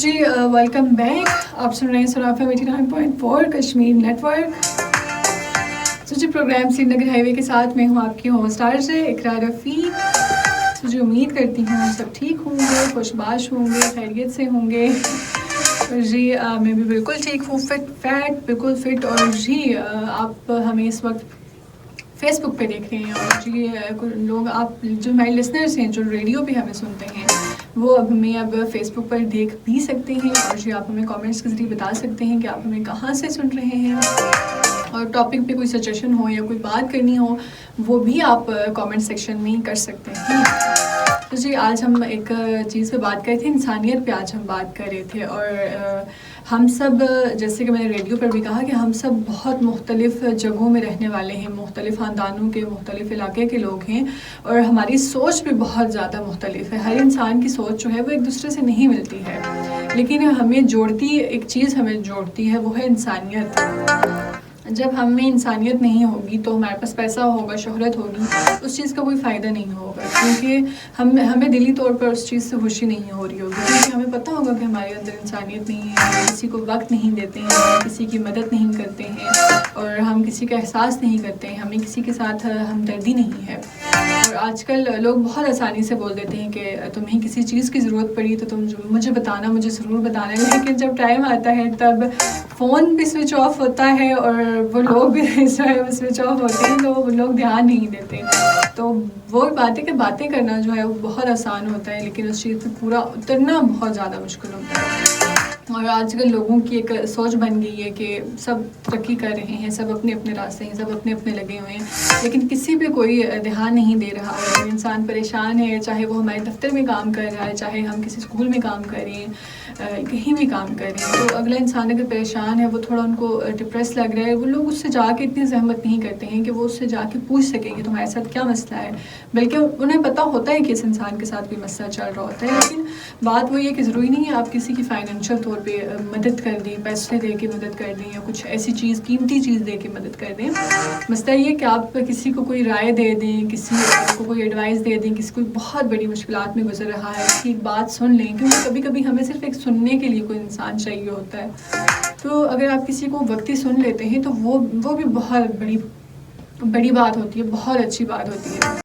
جی welcome back. آپ سن رہے ہیں سرافہ 89.4 کشمیر نیٹ ورک. تو جی program Srinagar highway کے ساتھ میں ہوں آپ کی ہوسٹ آرجے اقرا رفیق. تو جی امید کرتی ہوں سب ٹھیک ہوں گے, خوشباش ہوں گے, خیریت سے ہوں گے. جی میں بھی بالکل ٹھیک ہوں, بالکل فٹ. اور جی آپ ہمیں اس وقت فیس بک پہ دیکھ رہے ہیں, اور جی لوگ آپ جو ہمارے لسنرس ہیں جو ریڈیو پہ ہمیں سنتے ہیں وہ اب ہمیں اب فیس بک پر دیکھ بھی سکتے ہیں. اور جی آپ ہمیں کامنٹس کے ذریعے بتا سکتے ہیں کہ آپ ہمیں کہاں سے سن رہے ہیں, اور ٹاپک پہ کوئی سجیشن ہو یا کوئی بات کرنی ہو وہ بھی آپ کامنٹ سیکشن میں کر سکتے ہیں. تو جی آج ہم ایک چیز پہ بات کر رہے تھے, انسانیت پہ آج ہم بات کر رہے تھے. اور ہم سب, جیسے کہ میں نے ریڈیو پر بھی کہا, کہ ہم سب بہت مختلف جگہوں میں رہنے والے ہیں, مختلف خاندانوں کے, مختلف علاقے کے لوگ ہیں, اور ہماری سوچ بھی بہت زیادہ مختلف ہے. ہر انسان کی سوچ جو ہے وہ ایک دوسرے سے نہیں ملتی ہے, لیکن ہمیں جوڑتی ایک چیز ہمیں جوڑتی ہے, وہ ہے انسانیت. جب ہم میں انسانیت نہیں ہوگی تو ہمارے پاس پیسہ ہوگا, شہرت ہوگی, اس چیز کا کوئی فائدہ نہیں ہوگا, کیونکہ ہمیں دلی طور پر اس چیز سے خوشی نہیں ہو رہی ہوگی, کیونکہ ہمیں پتہ ہوگا کہ ہمارے اندر انسانیت نہیں ہے, ہم کسی کو وقت نہیں دیتے ہیں, ہم کسی کی مدد نہیں کرتے ہیں, اور ہم کسی کا احساس نہیں کرتے ہیں, ہمیں کسی کے ساتھ ہمدردی نہیں ہے. اور آج کل لوگ بہت آسانی سے بول دیتے ہیں کہ تمہیں کسی چیز کی ضرورت پڑی تو تم مجھے بتانا, مجھے ضرور بتانا, لیکن جب ٹائم آتا ہے تب فون بھی سوئچ آف ہوتا ہے اور وہ لوگ بھی جو ہے وہ سوئچ آف ہوتے ہیں, تو وہ لوگ دھیان نہیں دیتے. تو وہ باتیں کرنا جو ہے وہ بہت آسان ہوتا ہے, لیکن اس چیز پہ پورا اترنا بہت زیادہ مشکل ہوتا ہے. اور آج کل لوگوں کی ایک سوچ بن گئی ہے کہ سب ترقی کر رہے ہیں, سب اپنے اپنے راستے ہیں, سب اپنے اپنے لگے ہوئے ہیں, لیکن کسی پہ کوئی دھیان نہیں دے رہا ہے. انسان پریشان ہے, چاہے وہ ہمارے دفتر میں کام کر رہا ہے, چاہے ہم کسی اسکول میں کام کر رہے ہیں, کہیں بھی کام کر رہے ہیں, تو اگلا انسان اگر پریشان ہے, وہ تھوڑا ان کو ڈپریس لگ رہا ہے, وہ لوگ اس سے جا کے اتنی زحمت نہیں کرتے ہیں کہ وہ اس سے جا کے پوچھ سکیں کہ تمہارے ساتھ کیا مسئلہ ہے, بلکہ انہیں پتہ ہوتا ہے کہ اس انسان کے ساتھ کوئی مسئلہ چل رہا ہوتا ہے. لیکن بات وہ یہ کہ ضروری نہیں ہے آپ کسی کی فائنینشیل طور پہ مدد کر دیں, پیسے دے کے مدد کر دیں, یا کچھ ایسی چیز, قیمتی چیز دے کے مدد کر دیں. مسئلہ یہ کہ آپ کسی کو کوئی رائے دے دیں, کسی کو کوئی ایڈوائس دے دیں, کسی کو بہت بڑی مشکلات میں گزر رہا ہے, اس کی ایک بات سن لیں, کیونکہ کبھی کبھی ہمیں صرف ایک سننے کے لیے کوئی انسان چاہیے ہوتا ہے. تو اگر آپ کسی کو وقتی سن لیتے ہیں تو وہ بھی بہت بڑی بات ہوتی ہے, بہت اچھی بات ہوتی ہے.